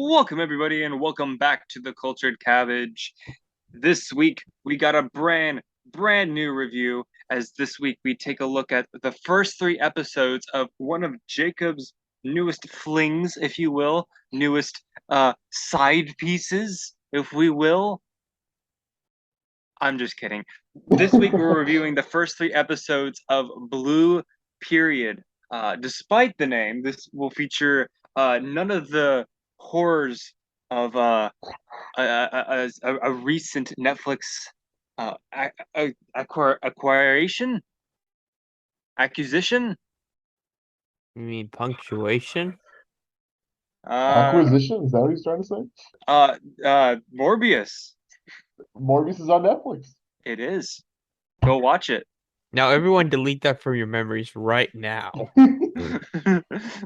Welcome everybody and welcome back to the Cultured Cabbage. This week we got a brand new review as this week we take a look at the first 3 episodes of one of Jacob's newest flings, if you will, newest side pieces, if we will. I'm just kidding. This week we're reviewing the first 3 episodes of Blue Period. Despite the name, this will feature none of the horrors of a recent Netflix acquisition, acquisition. You mean punctuation? Acquisition? Is that what he's trying to say? Morbius. Morbius is on Netflix. It is. Go watch it. Now, everyone delete that from your memories right now.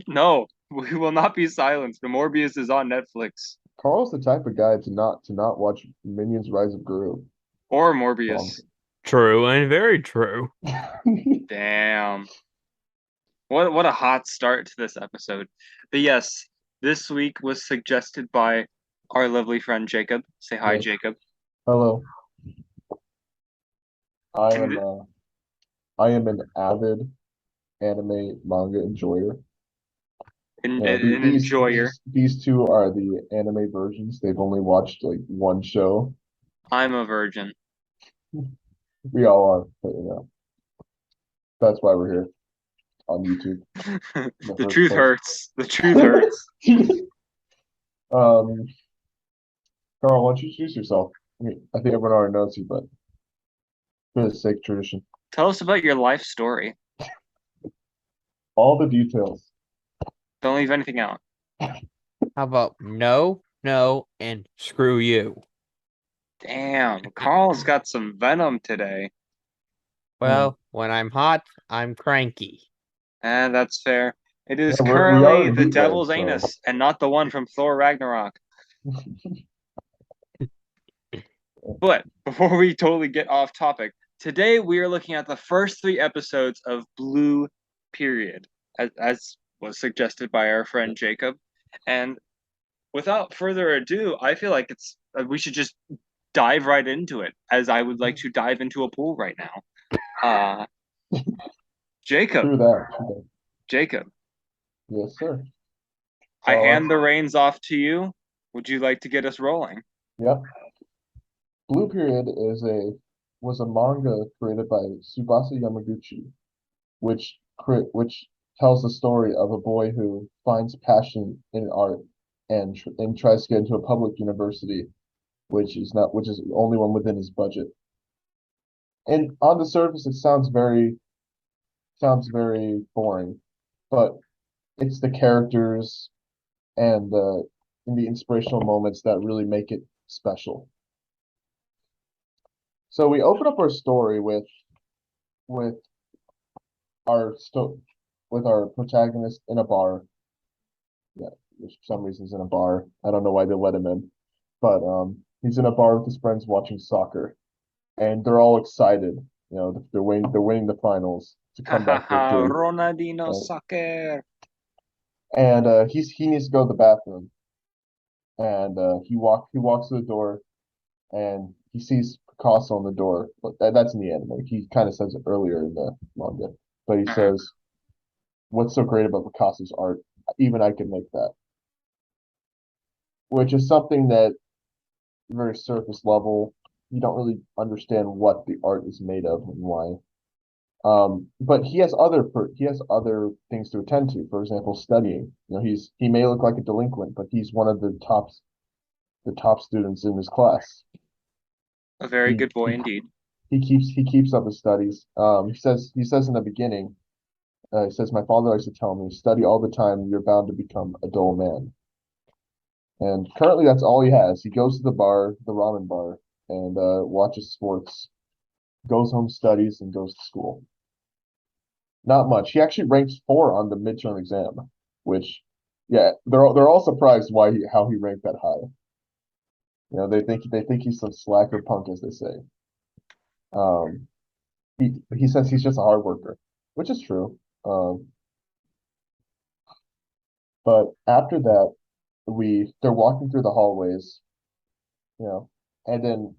No, we will not be silenced. The Morbius is on Netflix. Carl's the type of guy to not watch Minions: Rise of Gru. Or Morbius. True and very true. Damn. What a hot start to this episode. But yes, this week was suggested by our lovely friend Jacob. Say hi, Yes. Jacob. Hello. I am an avid anime manga enjoyer. An These enjoyer. these two are the anime versions. They've only watched like one show. I'm a virgin. We all are, but that's why we're here on YouTube. The truth hurts. The truth hurts. Carl, why don't you introduce yourself? I think everyone already knows you, but for the sake of tradition, Tell us about your life story. all the details. Don't leave anything out. How about no, and screw you? Damn, Carl's got some venom today. Well, when I'm hot, I'm cranky. And that's fair. It is Yeah, we currently are in the heat devil's wave, so- anus and not the one from Thor Ragnarok. But before we totally get off topic, today we are looking at the first 3 episodes of Blue Period, as was suggested by our friend Jacob. And without further ado, I feel like we should just dive right into it, as I would like to dive into a pool right now. Jacob. True that. Jacob, Yes, sir. I So, hand the reins off to you. Would you like to get us rolling? Yep. Blue Period was a manga created by Tsubasa Yamaguchi, which tells the story of a boy who finds passion in art and tries to get into a public university, which is the only one within his budget. And on the surface, it sounds very boring, but it's the characters and the inspirational moments that really make it special. So we open up our story with our protagonist in a bar. Yeah, for some reason he's in a bar. I don't know why they let him in, but he's in a bar with his friends watching soccer, and they're all excited. They're winning the finals to come back victory. Ronaldinho soccer. And he needs to go to the bathroom, and he walks to the door, and he sees Picasso on the door. But that's in the anime. He kind of says it earlier in the manga, but he says, "What's so great about Picasso's art? Even I could make that." Which is something that very surface level. You don't really understand what the art is made of and why. But he has other things to attend to. For example, studying. He may look like a delinquent, but he's one of the top students in his class. A very good boy indeed. He keeps up his studies. He says in the beginning, he says, "My father likes to tell me, study all the time, you're bound to become a dull man." And currently, that's all he has. He goes to the ramen bar, and watches sports, goes home, studies, and goes to school. Not much. He actually ranks 4 on the midterm exam, which Yeah, they're all surprised why how he ranked that high. They think he's some slacker punk, as they say. Um, he says he's just a hard worker, which is true. Um, but after that, they're walking through the hallways, you know, and then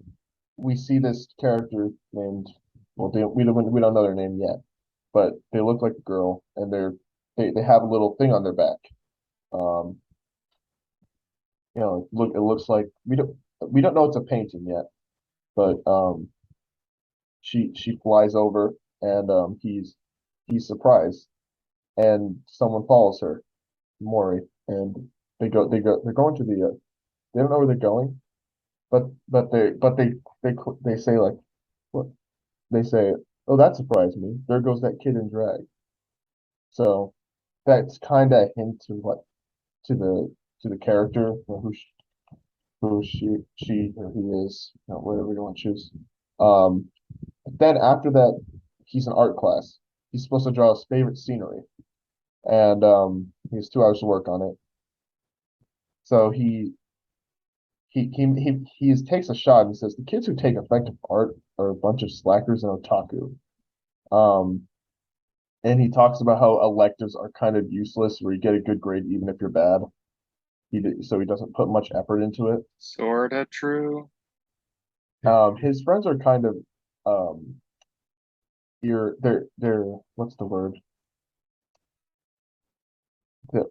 we see this character named, well, we don't know their name yet, but they look like a girl, and they have a little thing on their back. Um, it looks like we don't know it's a painting yet, but she flies over, and he's surprised, and someone follows her, Mori, and they're going to they don't know where they're going, but they say like, what they say, oh, that surprised me. There goes that kid in drag. So that's kind of a hint to what to the character, who she or he is, whatever you want to choose. Um, then after that, he's in art class. He's supposed to draw his favorite scenery, and he has 2 hours to work on it. So he takes a shot and says the kids who take effective art are a bunch of slackers and otaku. Um, and he talks about how electives are kind of useless, where you get a good grade even if you're bad. So he doesn't put much effort into it. Sorta true. His friends are kind of um, they're what's the word? The,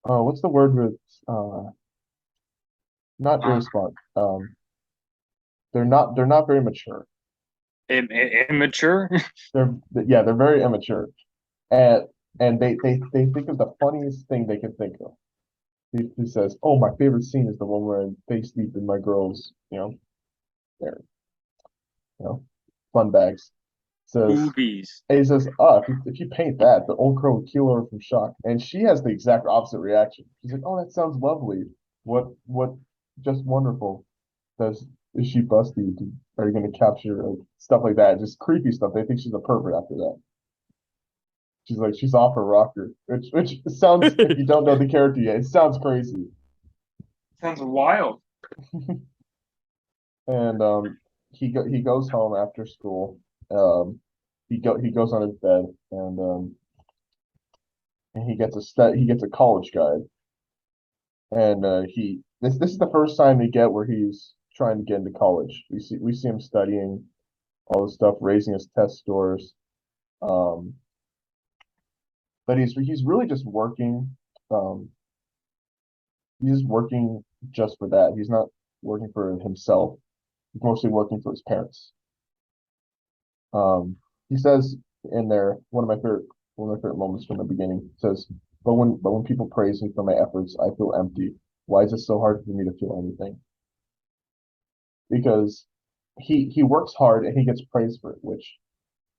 what's the word with not Uh, irresponsible. They're not very mature. immature. They're very immature, and they think of the funniest thing they can think of. He says, "Oh, my favorite scene is the one where they sleep in my girls, their, fun bags." Says Boobies. And he says, if you paint that, the old girl would keel over from shock. And she has the exact opposite reaction. She's like, oh, that sounds lovely. What, just wonderful. Does Is she busty? Are you going to capture stuff like that? Just creepy stuff. They think she's a pervert after that. She's like, she's off her rocker, which sounds, if you don't know the character yet, it sounds crazy. Sounds wild. And he goes home after school. Um, he goes on his bed, and he gets a college guide, and this is the first time we get where he's trying to get into college. We see him studying all this stuff, raising his test scores, um, but he's really just working. Um, he's just working just for that. He's not working for himself. He's mostly working for his parents. Um, he says in there, one of my favorite moments from the beginning says, but when people praise me for my efforts, I feel empty. Why is it so hard for me to feel anything?" Because he works hard and he gets praised for it, which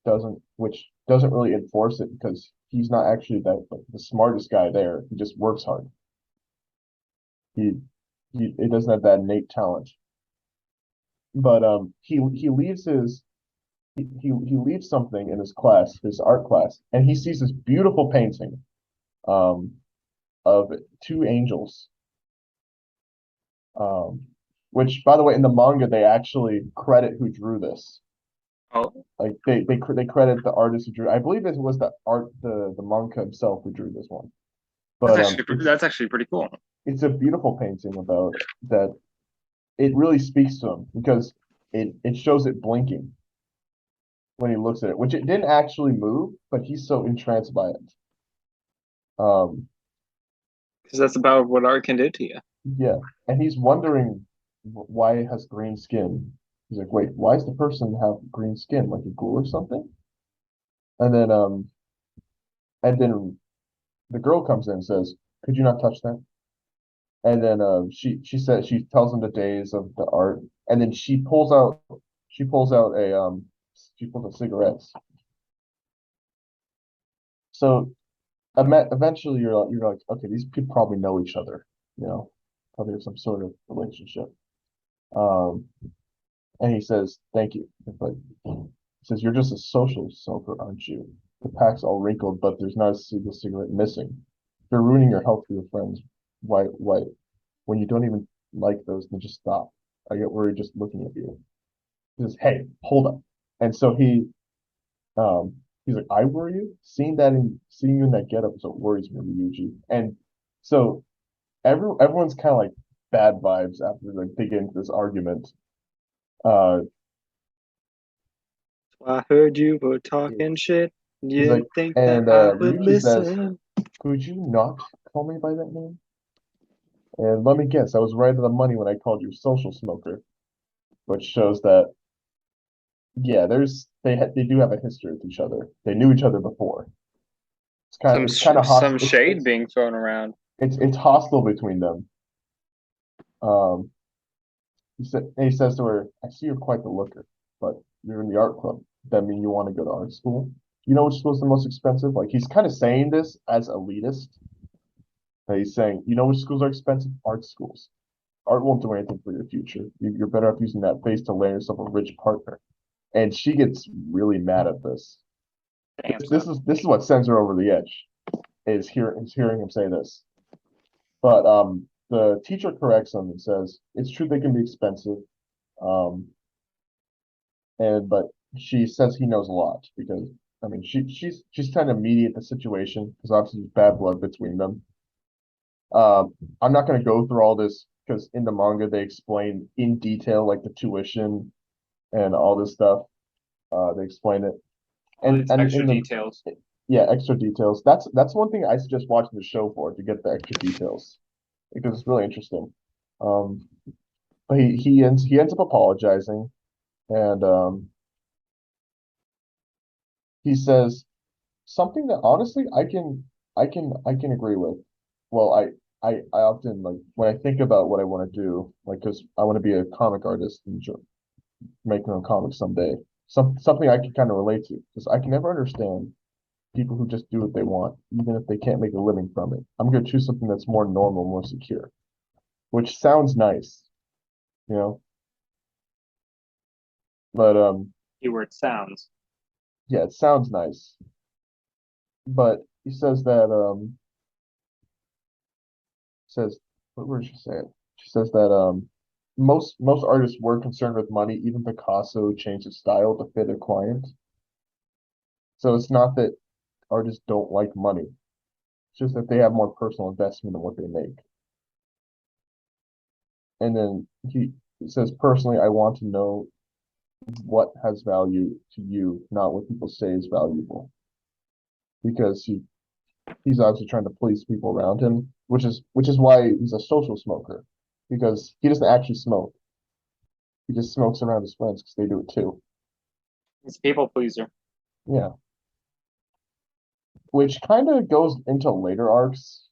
doesn't really enforce it, because he's not actually the smartest guy there. He just works hard. He he doesn't have that innate talent. But he leaves he leaves something in his class, his art class, and he sees this beautiful painting um of 2 angels. Um, which, by the way, in the manga they actually credit who drew this. Oh, Like they credit the artist who drew. I believe it was the manga himself who drew this one. But that's actually pretty cool. it's a beautiful painting about that. It really speaks to him because it shows it blinking when he looks at it, which it didn't actually move, but he's so entranced by it. Um, Because that's about what art can do to you. yeah, and he's wondering why it has green skin. He's like, wait, why does the person have green skin? Like a ghoul or something? And then um and then the girl comes in and says, "Could you not touch that?" And then she tells him the days of the art, and then she pulls out she pulls out cigarettes. So eventually you're like, okay, these people probably know each other, probably have some sort of relationship. Um, and he says, "Thank you." But he says, "You're just a social sulfur, aren't you? The pack's all wrinkled, but there's not a single cigarette missing." you're ruining your health for your friends. Why, when you don't even like those, then just stop. I get worried just looking at you. He says, hey, hold up. And so he's like, I worry you? Seeing you in that getup is what worries me, Ryuji. And so everyone's kind of like bad vibes after like they get into this argument. Uh, I heard you were talking shit. You he's like, didn't think that and I would Ryuji says, listen. could you not call me by that name? And let me guess, I was right on the money when I called you social smoker, which shows that yeah, they do have a history with each other. They knew each other before. It's kind of Some hostile. shade being thrown around. It's hostile between them. Um, he says to her, "I see you're quite the looker, but you're in the art club. That mean you want to go to art school? You know which school's the most expensive?" Like he's kind of saying this as elitist. He's saying, "You know which schools are expensive? Art schools. Art won't do anything for your future. You're better off using that face to land yourself a rich partner." And she gets really mad at this. Damn This is what sends her over the edge. Is hearing him say this. But the teacher corrects him and says it's true they can be expensive. Um, but she says he knows a lot because I mean she's trying to mediate the situation because obviously there's bad blood between them. I'm not going to go through all this because in the manga they explain in detail like the tuition and all this stuff. They explain it, all these and extra in the details. yeah extra details. That's one thing I suggest watching the show for to get the extra details because it's really interesting. Um, but he ends up apologizing and he says something that honestly I can agree with. Well, I often like when I think about what I want to do, like because I want to be a comic artist and make my own comics someday. Something I can kind of relate to because I can never understand people who just do what they want, even if they can't make a living from it. I'm gonna choose something that's more normal, more secure, which sounds nice, you know. But Keyword sounds. yeah, it sounds nice. But he says that says where did she say it? She says that most artists were concerned with money. Even Picasso changed his style to fit a client. So it's not that artists don't like money. It's just that they have more personal investment in what they make. And then he says, personally, I want to know what has value to you, not what people say is valuable. Because he's obviously trying to please people around him, which is why he's a social smoker. Because he doesn't actually smoke. He just smokes around his friends because they do it too. He's a people pleaser. Yeah. Which kind of goes into later arcs.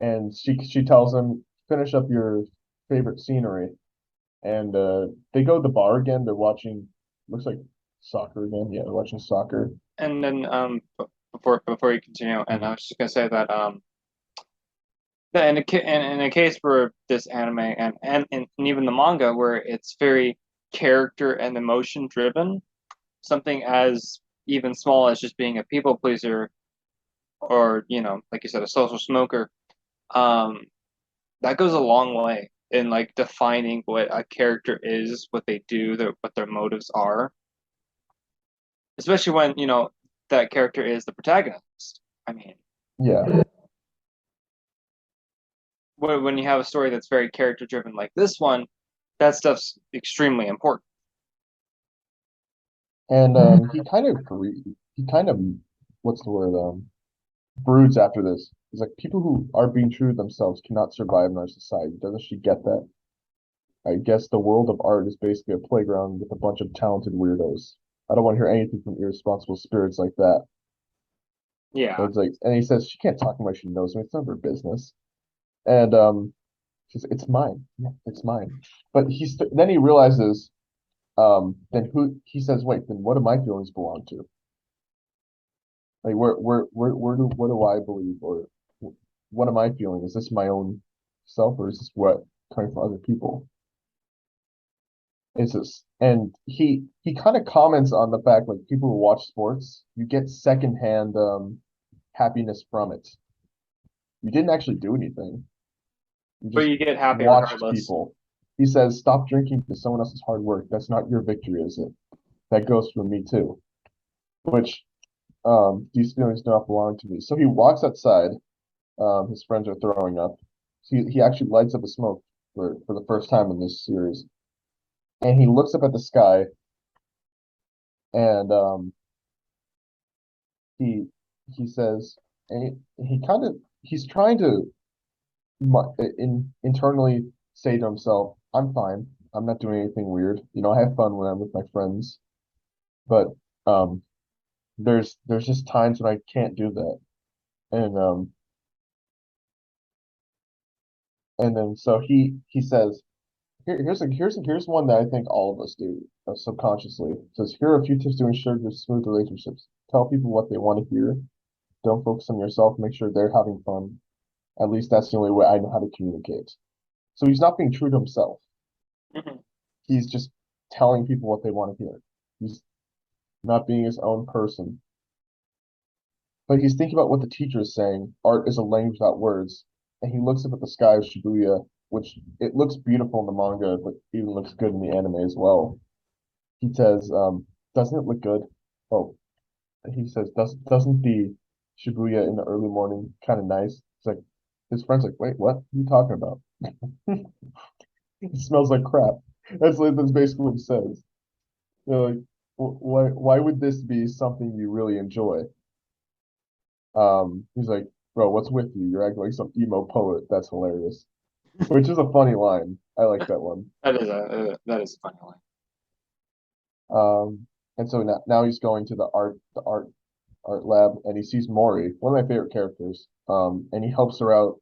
And she tells him, finish up your favorite scenery. And they go to the bar again. They're watching, looks like soccer again. Yeah, they're watching soccer. And then before you continue, and I was just gonna say that in a case where this anime and even the manga where it's very character and emotion driven, something as even small as just being a people pleaser or like you said, a social smoker, um, that goes a long way in like defining what a character is, what they do, what their motives are, especially when that character is the protagonist. I mean, Yeah. when you have a story that's very character driven like this one, that stuff's extremely important. And he kind of what's the word? Broods after this. He's like, people who are being true to themselves cannot survive in our society. Doesn't she get that? I guess the world of art is basically a playground with a bunch of talented weirdos. I don't want to hear anything from irresponsible spirits like that. Yeah, And he says she can't talk like she knows me. It's none of her business. And she's it's mine. Yeah, it's mine. But then he realizes, then who he says, wait, then what do my feelings belong to? Like what do I believe or what am I feeling? Is this my own self or is this what coming from other people? It's just, and he kind of comments on the fact like people who watch sports, you get secondhand happiness from it. You didn't actually do anything. You But just you get happy watched regardless. people. He says, "Stop drinking for someone else's hard work. That's not your victory, is it?" That goes for me too. Which these feelings do not belong to me. So he walks outside. His friends are throwing up. He actually lights up a smoke for the first time in this series, and he looks up at the sky, and he he says, and he kind of he's trying to internally say to himself, "I'm fine. I'm not doing anything weird. I have fun when I'm with my friends, but um, there's just times when I can't do that." And and then so he says, here's one that I think all of us do subconsciously. It says, "Here are a few tips to ensure your smooth relationships. Tell people what they want to hear. Don't focus on yourself. Make sure they're having fun. At least that's the only way I know how to communicate." So he's not being true to himself. Mhm. He's just telling people what they want to hear. He's not being his own person. But he's thinking about what the teacher is saying. Art is a language without words. And he looks up at the sky of Shibuya, which it looks beautiful in the manga, but even looks good in the anime as well. He says, "Doesn't it look good?" Oh, he says, "Doesn't the Shibuya in the early morning kind of nice?" It's like his friend's like, "Wait, what are you talking about?" It smells like crap. That's basically what he says. They're like, why would this be something you really enjoy?" He's like, "Bro, what's with you? You're acting like some emo poet." That's hilarious. Which is a funny line. I like that one. That is a funny line. And so now he's going to the art lab, and he sees Mori, one of my favorite characters. And he helps her out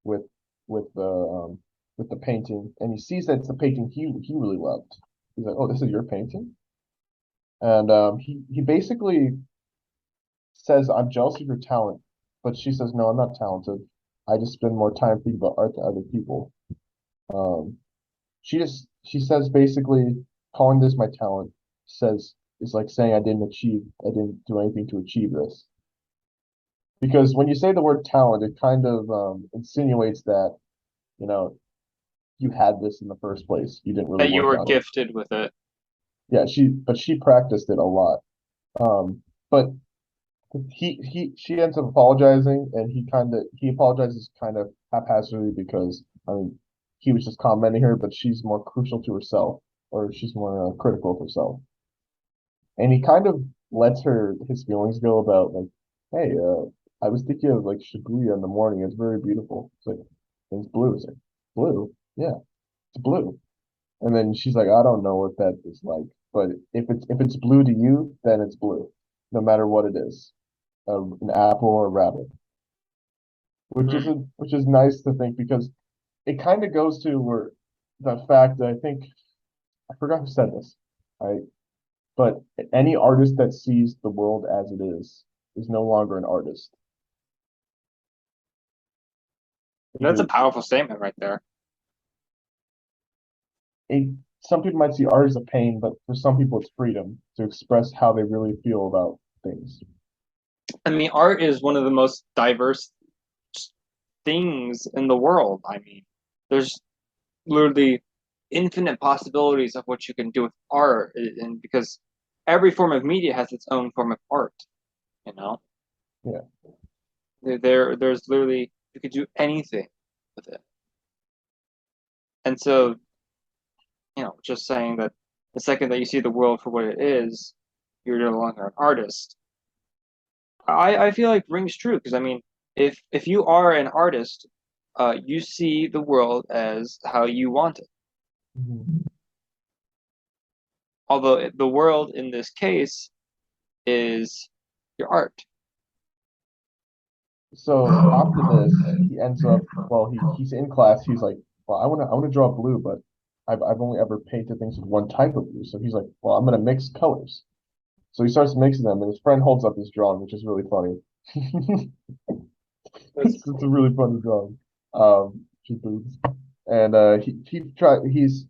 with with the with the painting, and he sees that it's the painting he really loved. He's like, "Oh, this is your painting?" And he basically says, "I'm jealous of your talent," but she says, "No, I'm not talented. I just spend more time thinking about art than other people." Um, she says basically, calling this my talent says is like saying I didn't do anything to achieve this. Because when you say the word talent, it kind of insinuates that, you know, you had this in the first place. You didn't really That you work were on it. gifted with it. Yeah, she practiced it a lot. But she ends up apologizing, and he apologizes kind of haphazardly because I mean he was just complimenting her, but she's more crucial to herself, or she's more critical of herself, and he kind of lets his feelings go about like, "Hey, I was thinking of like Shibuya in the morning. It's very beautiful." It's like, "It's blue." It's like, "Blue? Yeah, it's blue." And then she's like, "I don't know what that is like, but if it's blue to you, then it's blue, no matter what it is, an apple or a rabbit." Mhm. Which is nice to think because it kind of goes to where the fact that I think I forgot who said this, right? But any artist that sees the world as it is no longer an artist. That's a Because powerful statement right there. it, some people might see art as a pain, but for some people it's freedom to express how they really feel about things. I mean, art is one of the most diverse things in the world. I mean, there's literally infinite possibilities of what you can do with art, and because every form of media has its own form of art, you know. Yeah. There's literally you could do anything with it, and so just saying that the second that you see the world for what it is, you're no longer an artist. I feel like rings true because I mean, if you are an artist, you see the world as how you want it. Mhm. Although the world in this case is your art. So after this, he ends up, well, he's in class. He's like, "Well, I want to draw blue, but I've only ever painted things with one type of blue." So he's like, "Well, I'm gonna mix colors." So he starts mixing them, and his friend holds up his drawing, which is really funny. That's It's a really funny drawing. Just boobs. And he's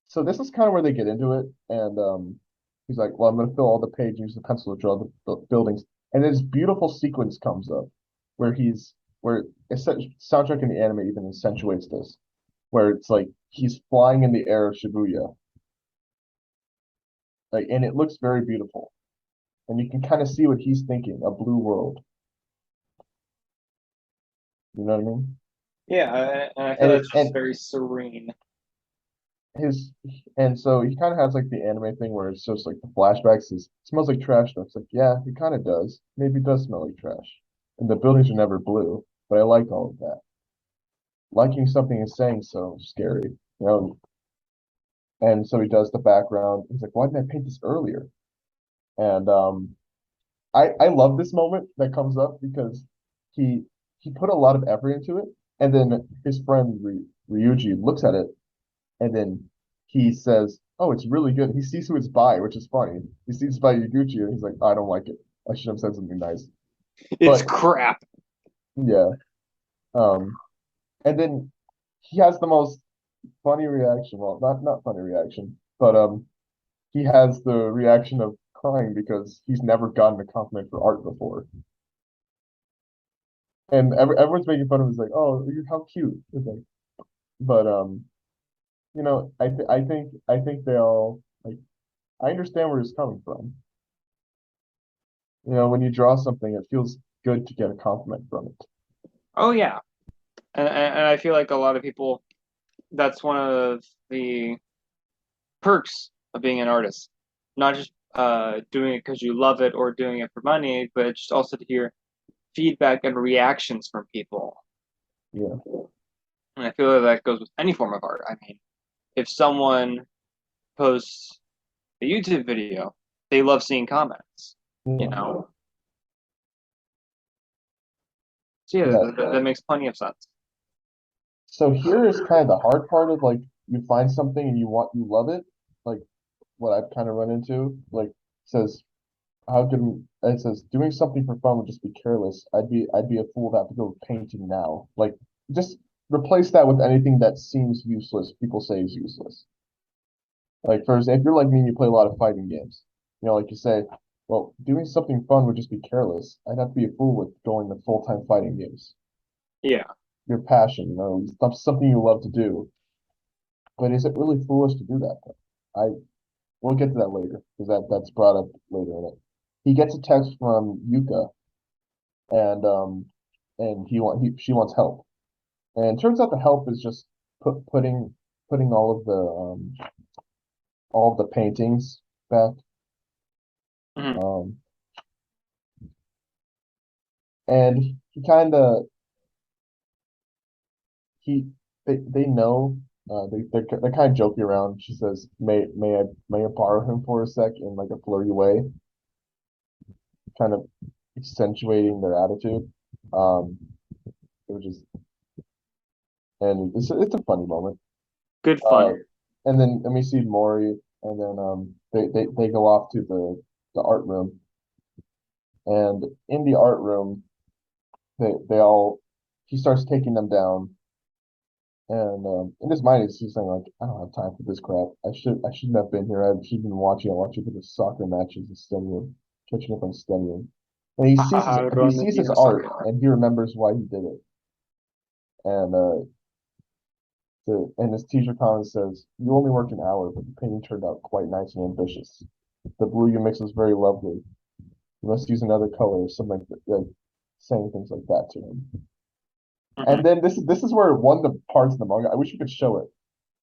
So this is kind of where they get into it, and he's like, "Well, I'm going to fill all the pages, use the pencil to draw the buildings." And this beautiful sequence comes up where soundtrack in the anime even accentuates this, where it's like he's flying in the air of Shibuya, like, and it looks very beautiful, and you can kind of see what he's thinking, a blue world. You know what I mean? Yeah, and I feel And that's it just and very serene. his and so he kind of has like the anime thing where it's just like the flashbacks is smells like trash though. It's like, yeah, it kind of does. Maybe it does smell like trash. And the buildings are never blue, but I like all of that. Liking something is saying so scary, you know. And so he does the background. He's like, why didn't I paint this earlier? And I love this moment that comes up because he he put a lot of effort into it, and then his friend Ryuji looks at it, and then he says, "Oh, it's really good." He sees who it's by, which is funny. He sees it's by Yaguchi, and he's like, "I don't like it. I should have said something nice." It's But crap. yeah, um, and then he has the most funny reaction. Well, not funny reaction, but he has the reaction of crying because he's never gotten a compliment for art before. And everyone's making fun of him. It's like, oh, how cute. It's like, but I think they all like. I understand where he's coming from. You know, when you draw something, it feels good to get a compliment from it. Oh yeah, and I feel like a lot of people, that's one of the perks of being an artist, not just doing it because you love it or doing it for money, but just also to hear feedback and reactions from people. Yeah, And I feel like that goes with any form of art. I mean, if someone posts a YouTube video, they love seeing comments, you yeah, know? So yeah, yeah. that makes plenty of sense. So here is kind of the hard part of like you find something and you love it, like what I've kind of run into. Like says how can it says doing something for fun would just be careless. I'd be a fool to have to go painting now. Like just replace that with anything that seems useless. People say is useless. Like for example, if you're like me and you play a lot of fighting games, you know, like you say, well, doing something fun would just be careless. I'd have to be a fool with going to full-time fighting games. Yeah. Your passion, you know, it's something you love to do. But is it really foolish to do that though? I We'll get to that later because that's brought up later in it. He gets a text from Yuka and she wants help. And it turns out the help is just putting all of the paintings back. Mhm. Um, and he kind of he they know they're kind of joking around. She says, may I borrow him for a sec?" in like a flirty way, kind of accentuating their attitude. Um, which is and it's a funny moment. Good Uh, fun. and we see Mori, and then they go off to the art room, and in the art room they all he starts taking them down. And in his mind, he's saying like, I don't have time for this crap. I shouldn't have been here. I should have been watching. I watching for the soccer matches and studying, catching up on studying. And he sees his art, and he remembers why he did it. And and his teacher comments says, "You only worked an hour, but the painting turned out quite nice and ambitious. The blue you mix was very lovely. You must use another color." Something like saying things like that to him. Mhm. And then this is where one of the parts of the manga. I wish we could show it.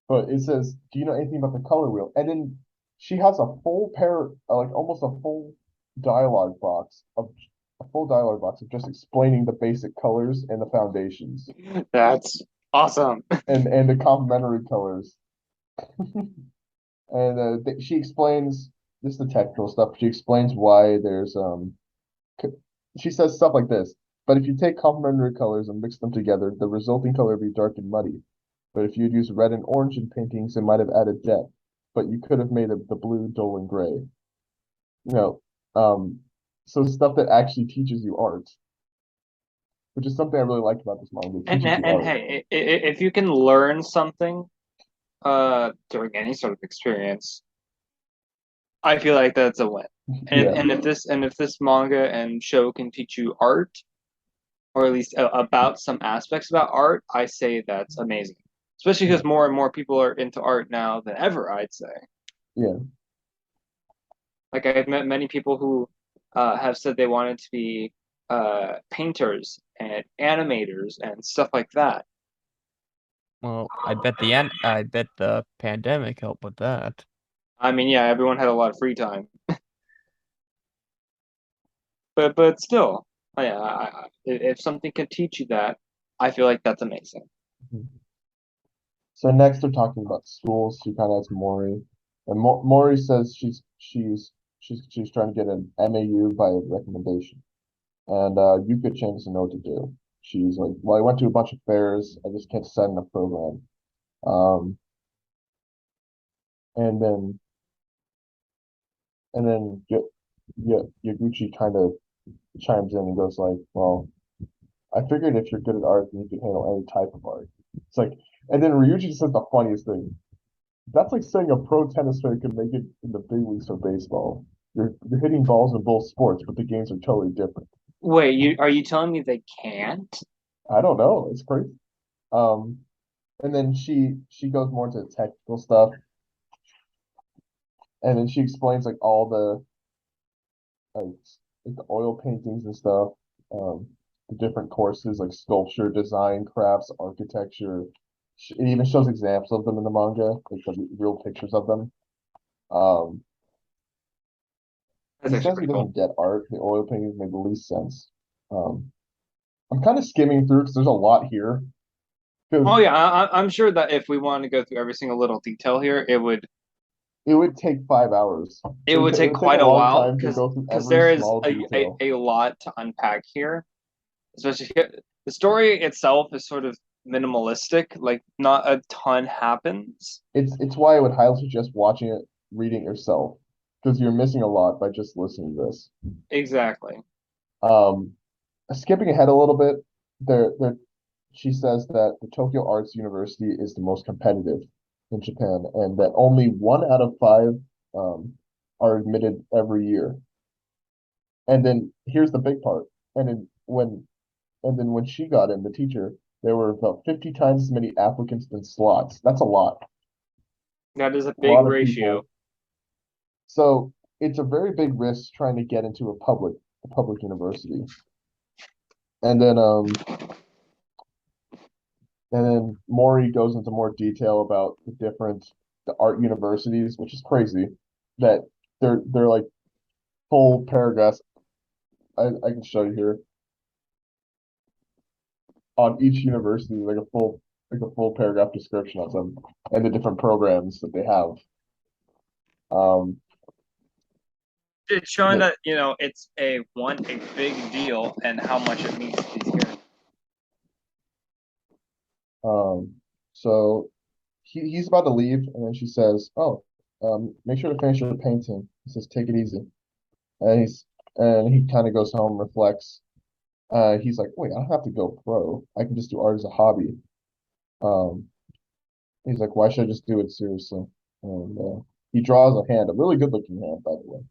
But it says, "Do you know anything about the color wheel?" And then she has a full pair, like almost dialogue box of a full dialogue box of just explaining the basic colors and the foundations That's awesome. and the complementary colors. And she explains this is the technical stuff. She explains why there's c- she says stuff like this. But if you take complementary colors and mix them together, the resulting color would be dark and muddy. But if you'd used red and orange in paintings, it might have added depth. But you could have made the blue dull and gray. You know, um, so stuff that actually teaches you art, which is something I really like about this manga. It teaches you And art. hey, if you can learn something during any sort of experience, I feel like that's a win. Yeah, And if this manga and show can teach you art, or at least about some aspects about art, I say that's amazing. Especially because more and more people are into art now than ever, I'd say. yeah. Like I've met many people who have said they wanted to be painters and animators and stuff like that. Well, I bet the pandemic helped with that. I mean, yeah, everyone had a lot of free time, but still, yeah, if something can teach you that, I feel like that's amazing. Mhm. So next they're talking about schools. She kind of has Mori, and Mori says she's trying to get an MAU by recommendation, and Yuka-chan doesn't know what to do. She's like, well, I went to a bunch of fairs. I just can't set in a program. Um, and then and then Yaguchi kind of chimes in and goes like, well, I figured if you're good at art, then you can handle any type of art. It's like, and then Ryuji says the funniest thing. That's like saying a pro tennis player could make it in the big leagues for baseball. You're hitting balls in both sports, but the games are totally different. Wait, are you telling me they can't? I don't know. It's crazy. Um, and then she goes more into technical stuff, and then she explains like all the like, like the oil paintings and stuff, um, the different courses like sculpture, design, crafts, architecture. It even shows examples of them in the manga, like the real pictures of them. Um, That's he actually says he pretty cool. doesn't get art. The oil paintings make the least sense. Um, I'm kind of skimming through because there's a lot here. Oh Because yeah, I'm sure that if we wanted to go through every single little detail here, it would take 5 hours. it would It take would take a quite a long while time to go through because every there is small detail. a lot to unpack here. Especially the story itself is sort of minimalistic, like not a ton happens. It's why I would highly suggest watching it, reading it yourself, because you're missing a lot by just listening to this. Exactly. Um, skipping ahead a little bit, there she says that the Tokyo Arts University is the most competitive in Japan, and that only 1 out of 5 um, are admitted every year. And then here's the big part. And then when she got in, the teacher, there were about 50 times as many applicants than slots. That's a lot. That is a A big lot of ratio. people. So it's a very big risk trying to get into a public university. And then Mori goes into more detail about the art universities, which is crazy. That they're like full paragraphs. I can show you here on each university, like a full paragraph description of them and the different programs that they have. Um, It's showing that that, it's a big deal and how much it means to these characters. um, so he's about to leave, and then she says, "Oh, make sure to finish your painting." He says, "Take it easy," and he kind of goes home, reflects. He's like, "Wait, I don't have to go pro. I can just do art as a hobby." Um, he's like, "Why should I just do it seriously?" And he draws a hand, a really good looking hand, by the way.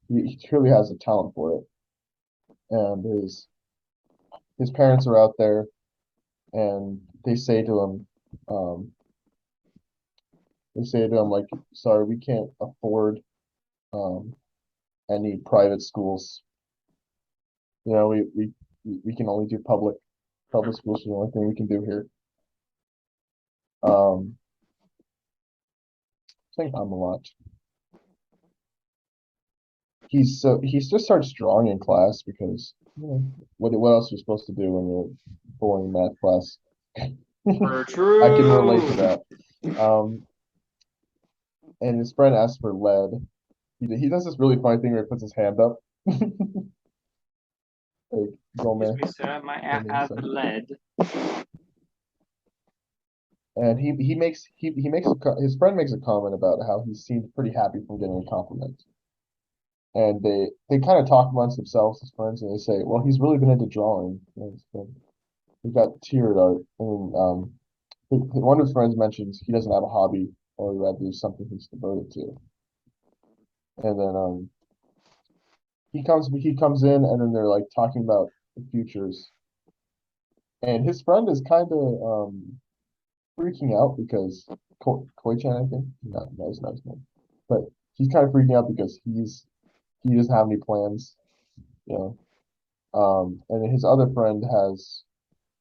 He truly has a talent for it, and his parents are out there, and um, they say to him like, "Sorry, we can't afford um, any private schools. You know, we can only do public schools are the only thing we can do here." Saying a lot. He just starts drawing in class because what else are you supposed to do when you're boring math class? For I can relate to true. that. And his friend asks for lead. He does this really funny thing where he puts his hand up. Like, go Excuse man. me, sir. My And has lead. his friend makes a comment about how he seemed pretty happy from getting a compliment. And they kind of talk amongst themselves as friends, and they say, "Well, he's really been into drawing. He got tiered art." And one of his friends mentions he doesn't have a hobby or rather do something he's devoted to. And then he comes in and then they're like talking about the futures. And his friend is kind of freaking out because Koi-chan, I think. No, he's not his name. But he's kind of freaking out because he doesn't have any plans, you know. And then his other friend has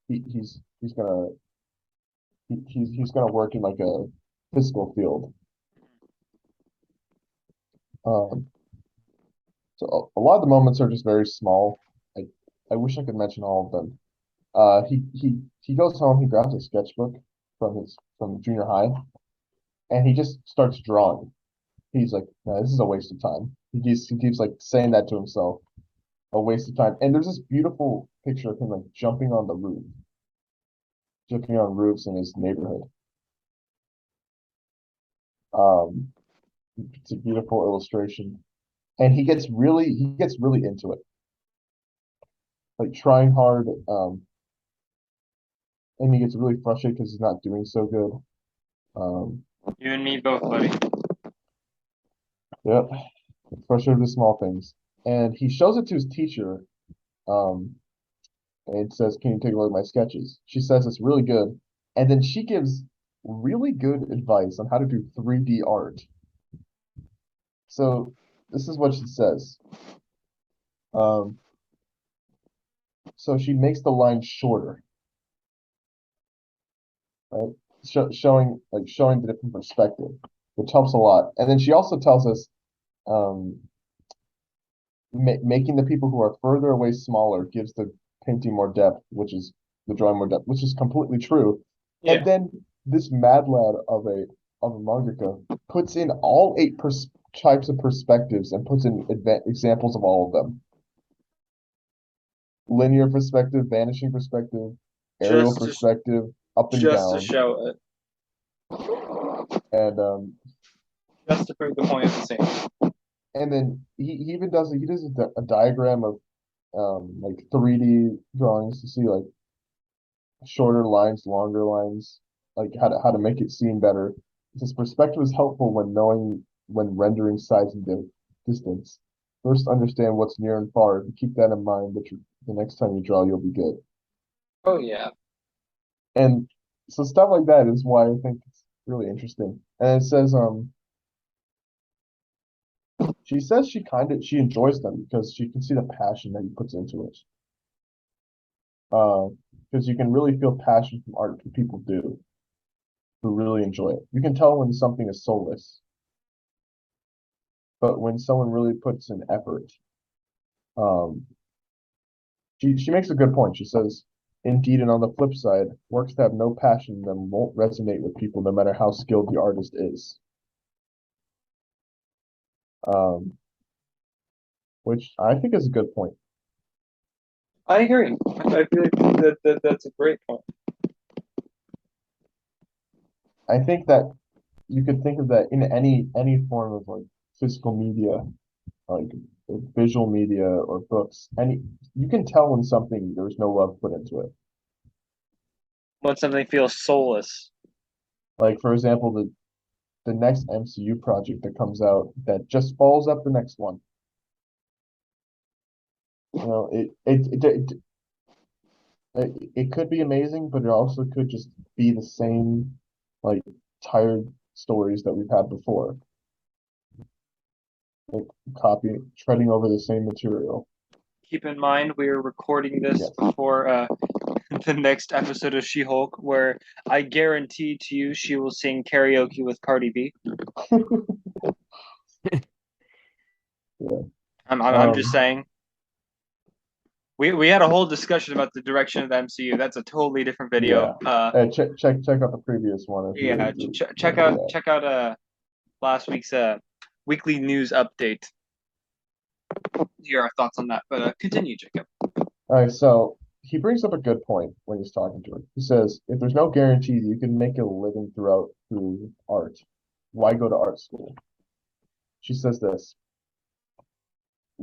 he's gonna he's gonna work in like a physical field. Um, so a lot of the moments are just very small. I wish I could mention all of them. He goes home, he grabs a sketchbook from junior high, and he just starts drawing. He's like, no, this is a waste of time. He keeps like saying that to himself, a waste of time. And there's this beautiful picture of him like jumping on roofs in his neighborhood. Um, it's a beautiful illustration, and he gets really into it, like trying hard. And he gets really frustrated because he's not doing so good. You and me both, buddy. Yep, frustrated with small things, and he shows it to his teacher. Um, and says, "Can you take a look at my sketches?" She says it's really good, and then she gives really good advice on how to do 3D art. So this is what she says. Um, so she makes the line shorter, right? Showing the different perspective, which helps a lot. And then she also tells us um, making the people who are further away smaller gives the painting more depth, which is the drawing more depth, which is completely true. Yeah. And then this mad lad of a mangaka puts in all eight types of perspectives and puts in examples of all of them. Linear perspective, vanishing perspective, aerial Just to perspective, up and just to down, show it, and just to prove the point of the scene. and then he even does a diagram of like 3D drawings to see like shorter lines, longer lines, like how to make it seem better. This perspective is helpful when rendering size and distance. First, understand what's near and far. If you keep that in mind, the next time you draw, you'll be good. Oh yeah. And so stuff like that is why I think it's really interesting. And it says, she says she enjoys them because she can see the passion that he puts into it. Because you can really feel passion from art that people do who really enjoy it. You can tell when something is soulless, but when someone really puts in effort, um, she makes a good point. She says, indeed, and on the flip side, works that have no passion in them won't resonate with people no matter how skilled the artist is. Um, which I think is a good point. I agree. I feel like that's a great point. I think that you could think of that in any form of like physical media, like visual media or books. You can tell when something there's no love put into it. When something feels soulless. Like for example, the next MCU project that comes out that just follows up the next one. You know, it could be amazing, but it also could just be the same like tired stories that we've had before. Like treading over the same material. Keep in mind, we are recording this Yes. before the next episode of She-Hulk, where I guarantee to you she will sing karaoke with Cardi B. Yeah. I'm just saying. We had a whole discussion about the direction of the MCU. That's a totally different video. Check out the previous one if Yeah, you check out last week's weekly news update. Hear our thoughts on that. But continue, Jacob. All right, so he brings up a good point when he's talking to her. He says, if there's no guarantee that you can make a living through art, why go to art school? She says this,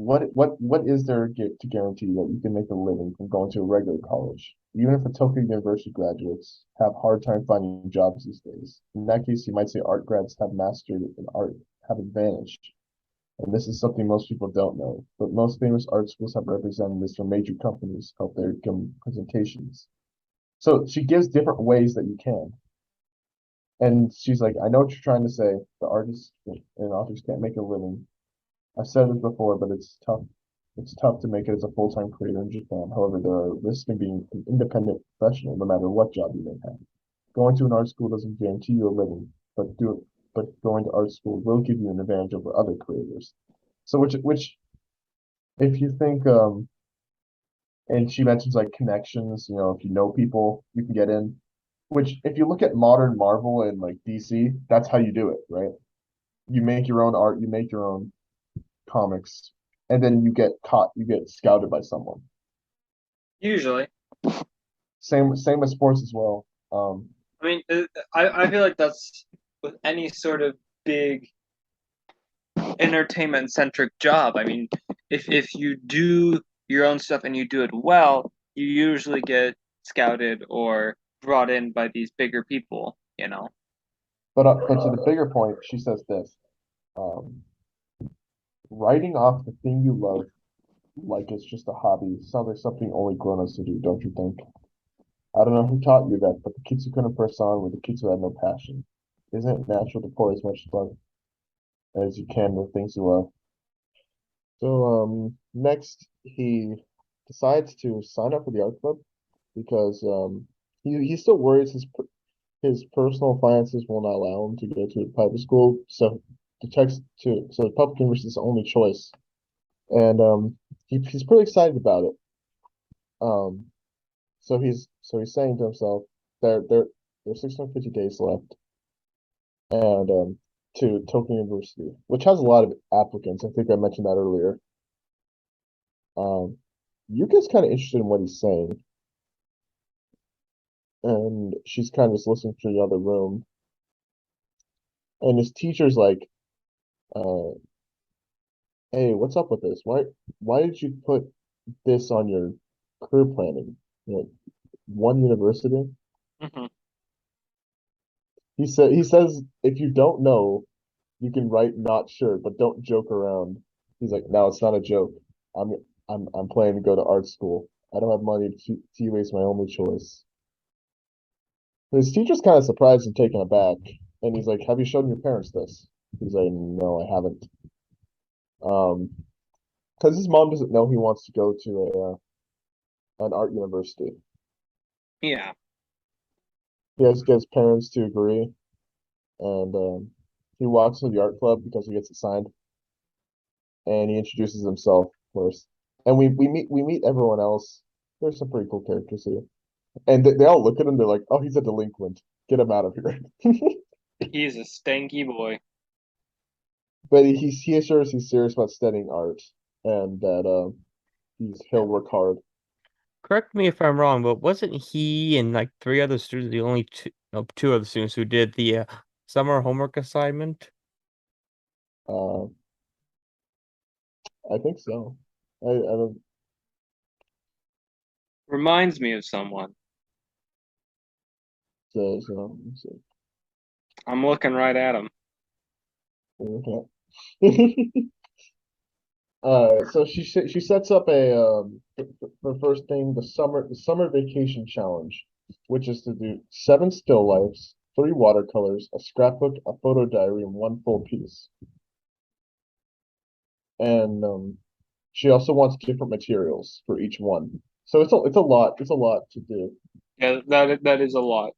what is there to guarantee that you can make a living from going to a regular college? Even if the Tokyo University graduates have hard time finding jobs these days. In that case, you might say art grads have mastered in art, have advantaged. And this is something most people don't know. But most famous art schools have representatives from major companies help their presentations. So she gives different ways that you can. And she's like, I know what you're trying to say. The artists and authors can't make a living. I've said this before, but it's tough. It's tough to make it as a full-time career in Japan. However, there are risks in being an independent professional, no matter what job you may have. Going to an art school doesn't guarantee you a living, but going to art school will give you an advantage over other careers. So which if you think and she mentions like connections, if you know people, you can get in. Which if you look at modern Marvel and like DC, that's how you do it, right? You make your own art, you make your own comics, and then you get scouted by someone. Usually. Same with sports as well. I mean, I feel like that's with any sort of big entertainment centric job. I mean, if you do your own stuff and you do it well, you usually get scouted or brought in by these bigger people, you know. But to the bigger point, she says this: um, writing off the thing you love like it's just a hobby sounds like something only grown-ups would do, don't you think? I don't know who taught you that, but the kids who couldn't press on were the kids who had no passion. Isn't it natural to pour as much love as you can with things you love? So next he decides to sign up for the art club because he still worries his personal finances will not allow him to go to a private school. So the public university is the only choice, and he's pretty excited about it. Um, so he's saying to himself, there's 650 days left, and to Tokyo University, which has a lot of applicants. I think I mentioned that earlier. Um, Yuka's kind of interested in what he's saying, and she's kind of just listening to the other room. And his teacher's like, uh, "Hey, what's up with this? Why did you put this on your career planning? You know, one university?" Mm-hmm. He says if you don't know, you can write not sure, but don't joke around. He's like, no, it's not a joke. I'm I'm planning to go to art school. I don't have money to waste my only choice. His teacher's kind of surprised and taken aback, and he's like, "Have you shown your parents this?" He's like, "No, I haven't." Um, because his mom doesn't know he wants to go to an art university. Yeah. He has to get his parents to agree, and he walks to the art club because he gets it signed, and he introduces himself first. And we meet everyone else. There's some pretty cool characters here, and they all look at him. They're like, "Oh, he's a delinquent. Get him out of here." He's a stanky boy. But he assures he's serious about studying art, and that he'll work hard. Correct me if I'm wrong, but wasn't he and like three other students the only two, no, two other students who did the summer homework assignment? Uh, I think so. I don't. Reminds me of someone. So. I'm looking right at him. Okay. So she sets up the first thing, the summer vacation challenge, which is to do 7 still lifes, 3 watercolors, a scrapbook, a photo diary, and 1 full piece. And she also wants different materials for each one. So it's a lot to do. Yeah, that is a lot.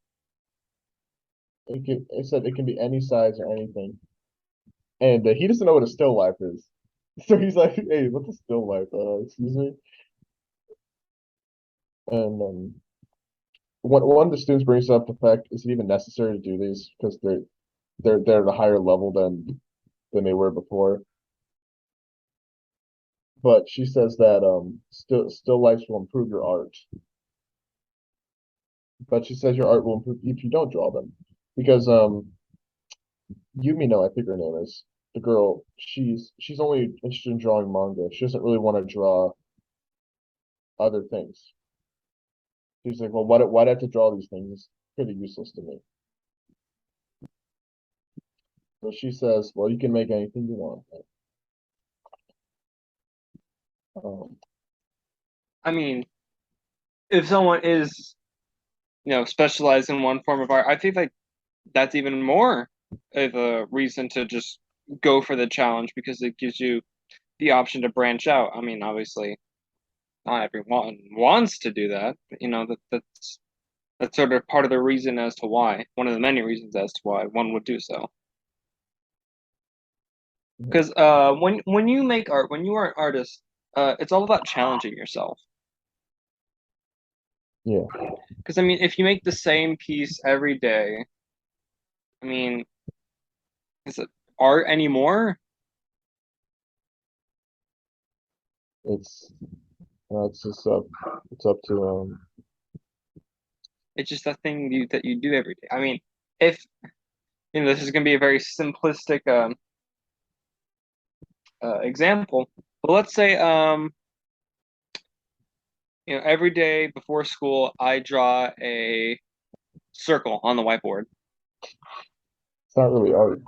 It said it can be any size or anything. And he doesn't know what a still life is. So he's like, "Hey, what's a still life? Excuse me." And one of the students brings up the fact, is it even necessary to do these because they're at a higher level than they were before. But she says that still lifes will improve your art. But she says your art will improve if you don't draw them. Because Yumino, I think her name is, the girl, she's only interested in drawing manga. She doesn't really want to draw other things. She's like, well, why do I have to draw these things? It's pretty useless to me. So she says, well, you can make anything you want. Um, I mean, if someone is, specialized in one form of art, I think like that's even more of a reason to just go for the challenge because it gives you the option to branch out. I mean, obviously, not everyone wants to do that, but that's sort of part of the reason as to why, one of the many reasons as to why one would do so. Because when you make art, when you are an artist, it's all about challenging yourself. yeah, Because I mean, if you make the same piece every day, I mean, is it art anymore? it's it's just it's up to It's just a thing that you do every day. I mean, if this is going to be a very simplistic example, but let's say every day before school I draw a circle on the whiteboard. it's not really art.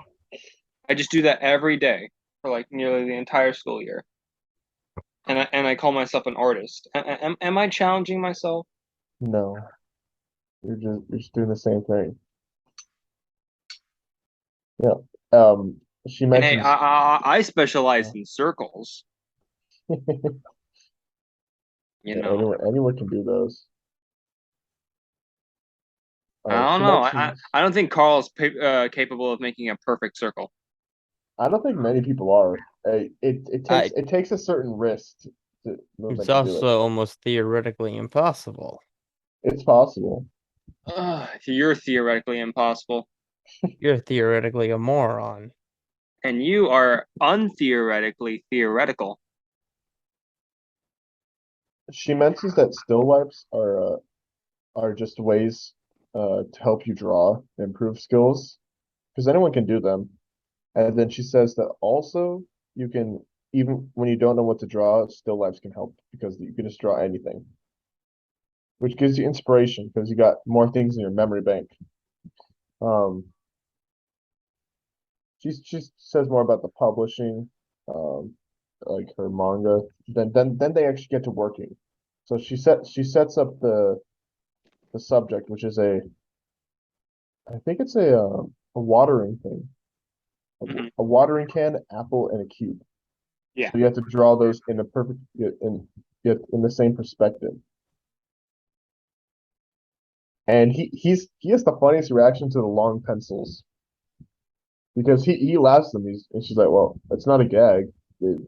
I just do that every day for like nearly the entire school year, and I call myself an artist. Am I challenging myself? No, you're just doing the same thing. Yeah. She And hey, mentions I specialize in circles. You yeah, know, anyone can do those. I don't She know. I mentions I don't think Carl's capable of making a perfect circle. I don't think many people are. I It takes a certain risk to it's movement to do it. also almost theoretically impossible. It's possible. You're theoretically impossible, You're theoretically a moron. and you are untheoretically theoretical. She mentions that still lifes are just ways to help you draw, improve skills, because anyone can do them. And then she says that also you can, even when you don't know what to draw, still lifes can help because you can just draw anything, which gives you inspiration because you got more things in your memory bank. Um, she says more about the publishing, um, like her manga. Then they actually get to working. So she sets up the subject, which is I think it's a watering thing, Hmm. a watering can, apple, and a cube. Yeah. So you have to draw those in a perfect in the same perspective. And he has the funniest reaction to the long pencils because he laughs at them. And she's like, "Well, it's not a gag. It,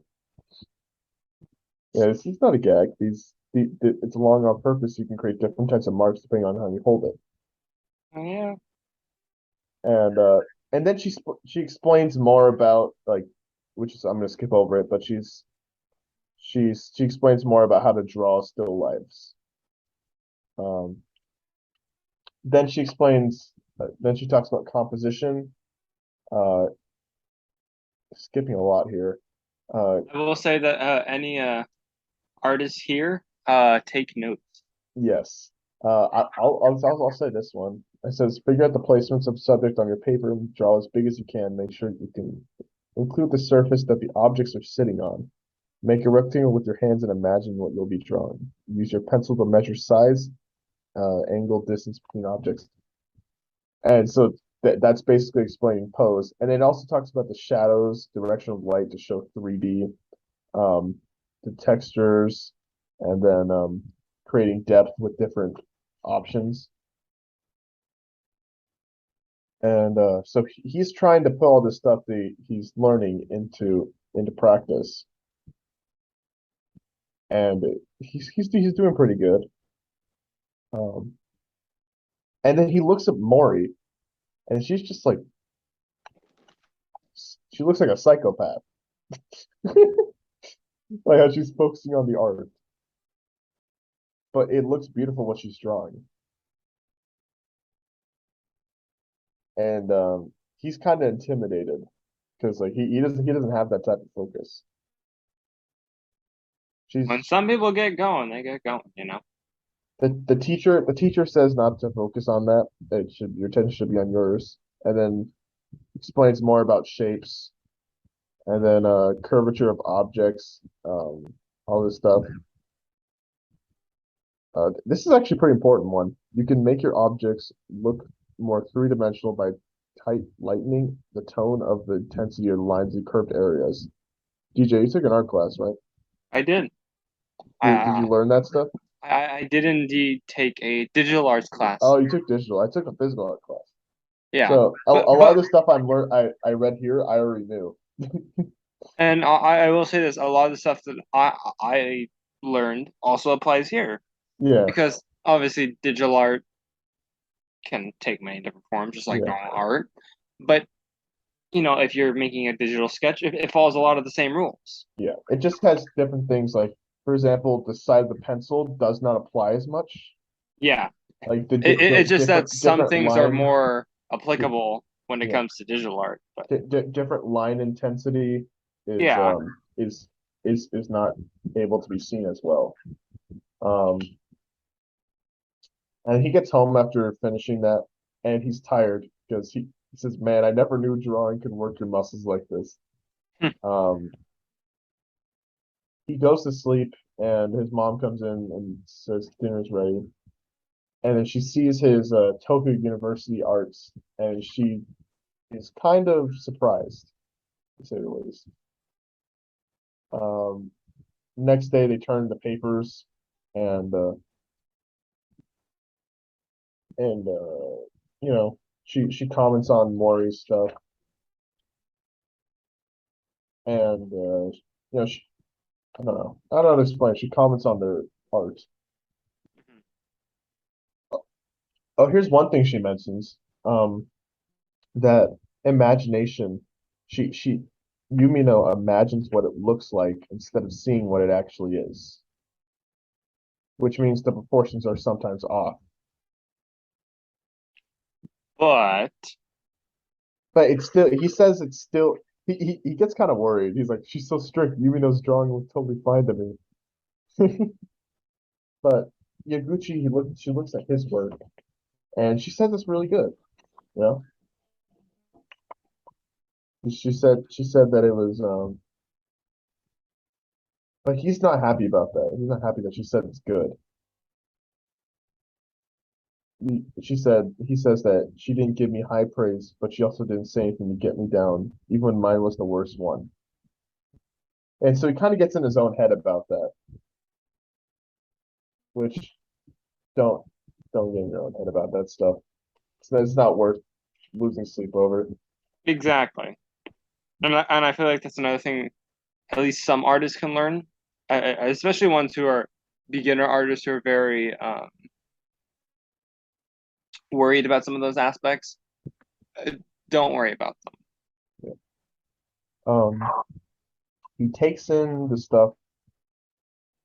yeah, it's not a gag. It's long on purpose. You can create different types of marks depending on how you hold it." Yeah. And and then she explains more about like, which is I'm gonna skip over it, but she explains more about how to draw still lifes. Um, then she explains. Then she talks about composition. Uh, skipping a lot here. Uh, I will say that any artists here take notes. yes. I'll say this one. It says figure out the placements of subject on your paper and draw as big as you can. Make sure you can include the surface that the objects are sitting on. Make a rectangle with your hands and imagine what you'll be drawing. Use your pencil to measure size, angle, distance between objects. And so that's basically explaining pose. And it also talks about the shadows, direction of light to show 3D, um, the textures, and then creating depth with different options. And so he's trying to put all this stuff that he's learning into practice, and he's doing pretty good. Um, and then he looks at Maury, and she's just like she looks like a psychopath, like how she's focusing on the art, but it looks beautiful what she's drawing. And he's kind of intimidated. because like he doesn't have that type of focus. When She's some people get going, they get going, the teacher says not to focus on that. Your attention should be on yours, and then explains more about shapes, and then curvature of objects, all this stuff. This is actually a pretty important one. You can make your objects look more three-dimensional by tight lightening the tone of the intensity of the lines in curved areas. DJ, you took an art class, right? I did. Did I, you learn that stuff? I did indeed take a digital arts class. Oh, you took digital. I took a physical art class. Yeah, So a but lot of the stuff I read here, I already knew. and I will say this: a lot of the stuff that I learned also applies here Yeah, because obviously digital art can take many different forms, just like yeah, normal art. But if you're making a digital sketch, it follows a lot of the same rules. yeah. It just has different things like, for example, the side of the pencil does not apply as much. Yeah, Like the it's just that some different things are line, more di applicable when it yeah, comes to digital art. But different line intensity is yeah, is not able to be seen as well. Um, and he gets home after finishing that, and he's tired because he says, "Man, I never knew drawing could work your muscles like this." Hmm. He goes to sleep, and his mom comes in and says dinner's ready. And then she sees his Tokyo University arts, and she is kind of surprised, to say the least. Um, Next day, they turn the papers, and and you know, she comments on Maury's stuff, and I don't know, I don't know how to explain. She comments on their art. Oh, here's one thing she mentions. That imagination. She Yumino imagines what it looks like instead of seeing what it actually is, which means the proportions are sometimes off. but But it's still, he says it's still, he gets kind of worried. He's like, she's so strict. Yumino's drawing looks totally fine to me. But Yaguchi, she looks at his work, and she says it's really good. You know, she said that it was, but he's not happy about that. He's not happy that she said it's good. He says that she didn't give me high praise, but she also didn't say anything to get me down, even when mine was the worst one. And so he kind of gets in his own head about that, which don't don't get in your own head about that stuff. It's not worth losing sleep over. exactly, and I feel like that's another thing. At least some artists can learn, especially ones who are beginner artists who are very worried about some of those aspects. Uh, Don't worry about them. Yeah. Um, he takes in the stuff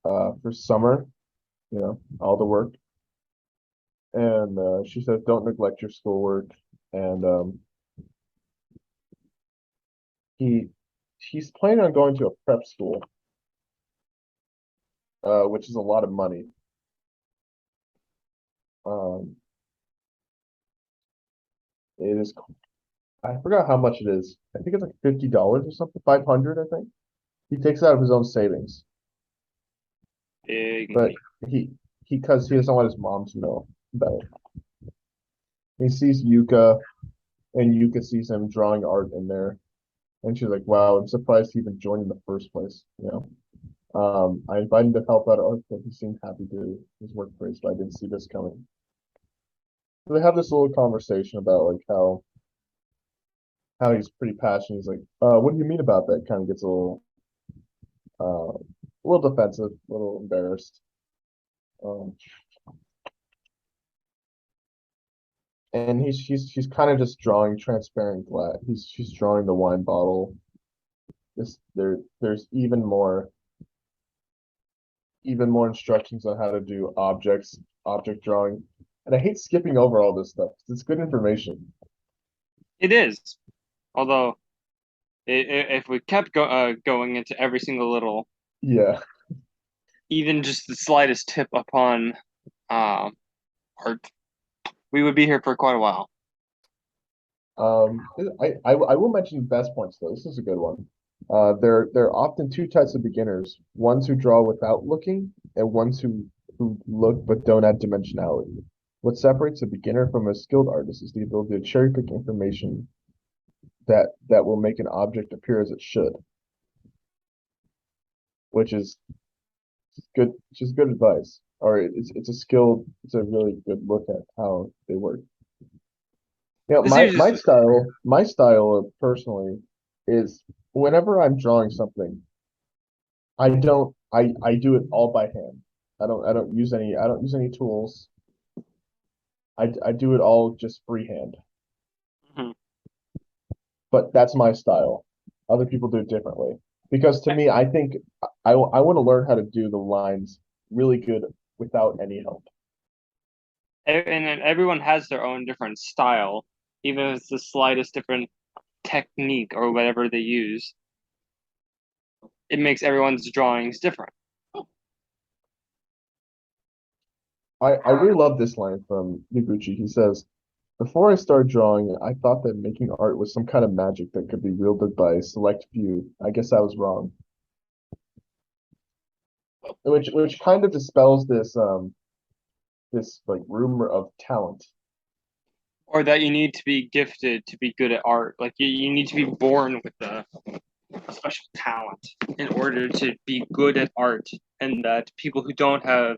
for summer, all the work, and she says don't neglect your schoolwork, and he he's planning on going to a prep school, which is a lot of money. Um, it is I forgot how much it is. I think it's like $50 or something, 500, I think. He takes it out of his own savings, Big but money. he because he doesn't want his mom to know about it. He sees Yuka, and Yuka sees him drawing art in there, and she's like, "Wow, I'm surprised he even joined in the first place." I invited him to help out at art, but he seemed happy to his workplace, but I didn't see this coming. So they have this little conversation about like how he's pretty passionate. He's like, what do you mean about that?" Kind of gets a little defensive, a little embarrassed. Um, and she's kind of just drawing transparent glass. She's drawing the wine bottle. There's even more instructions on how to do object drawing. And I hate skipping over all this stuff. It's good information. It is, although If we kept going into every single little, Yeah. even just the slightest tip upon art, we would be here for quite a while. I will mention the best points though. This is a good one. There are often two types of beginners: ones who draw without looking, and ones who look but don't add dimensionality. What separates a beginner from a skilled artist is the ability to cherry pick information that will make an object appear as it should, which is good, just good advice. Or it's a really good look at how they work. You know, This is just my style personally is whenever I'm drawing something, I do it all by hand. I don't use any tools. I do it all just freehand. Mhm. But that's my style. Other people do it differently. Because to me, I think I want to learn how to do the lines really good without any help. And then everyone has their own different style, even if it's the slightest different technique or whatever they use. It makes everyone's drawings different. I really love this line from Noguchi. He says, before I started drawing, I thought that making art was some kind of magic that could be wielded by a select few. I guess I was wrong. Which kind of dispels this like rumor of talent. Or that you need to be gifted to be good at art. Like you need to be born with a special talent in order to be good at art, and that people who don't have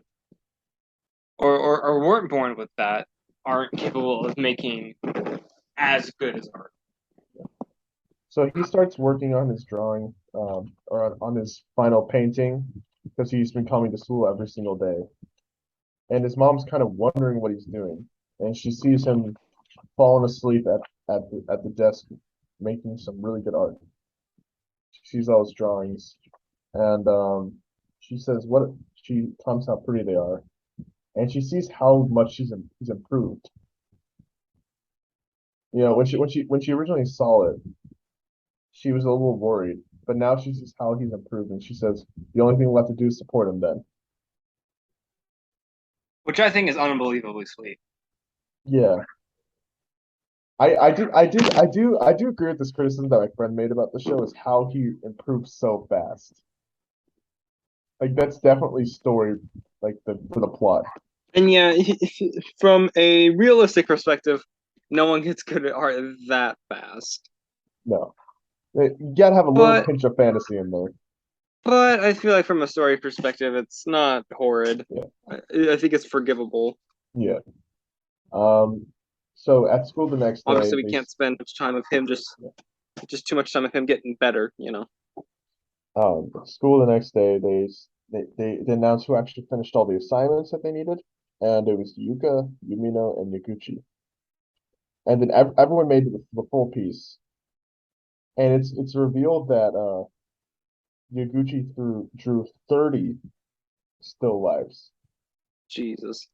or weren't born with that aren't capable of making as good as art. So he starts working on his drawing, or on his final painting, because he's been coming to school every single day. And his mom's kind of wondering what he's doing, and she sees him falling asleep at the desk, making some really good art. She sees all his drawings, and she says what she comments how pretty they are, and she sees how much he's improved. You know, when she originally saw it, she was a little worried, but now she sees how he's improved, and she says the only thing left to do is support him then. Which I think is unbelievably sweet. Yeah. I do agree with this criticism that my friend made about the show is how he improves so fast. Like that's definitely story like the for the plot. And yeah, from a realistic perspective, no one gets good at art that fast. No. You gotta have a little But pinch of fantasy in there. but I feel like from a story perspective, it's not horrid. Yeah. I think it's forgivable. Yeah. Um so at school the next day Obviously, we can't spend much time of him just too much time of him getting better, you know. school the next day they announced who actually finished all the assignments that they needed, and it was Yuka, Yumino, and Yaguchi. And then everyone made the full piece. And it's revealed that Yaguchi drew 30 still lives. Jesus.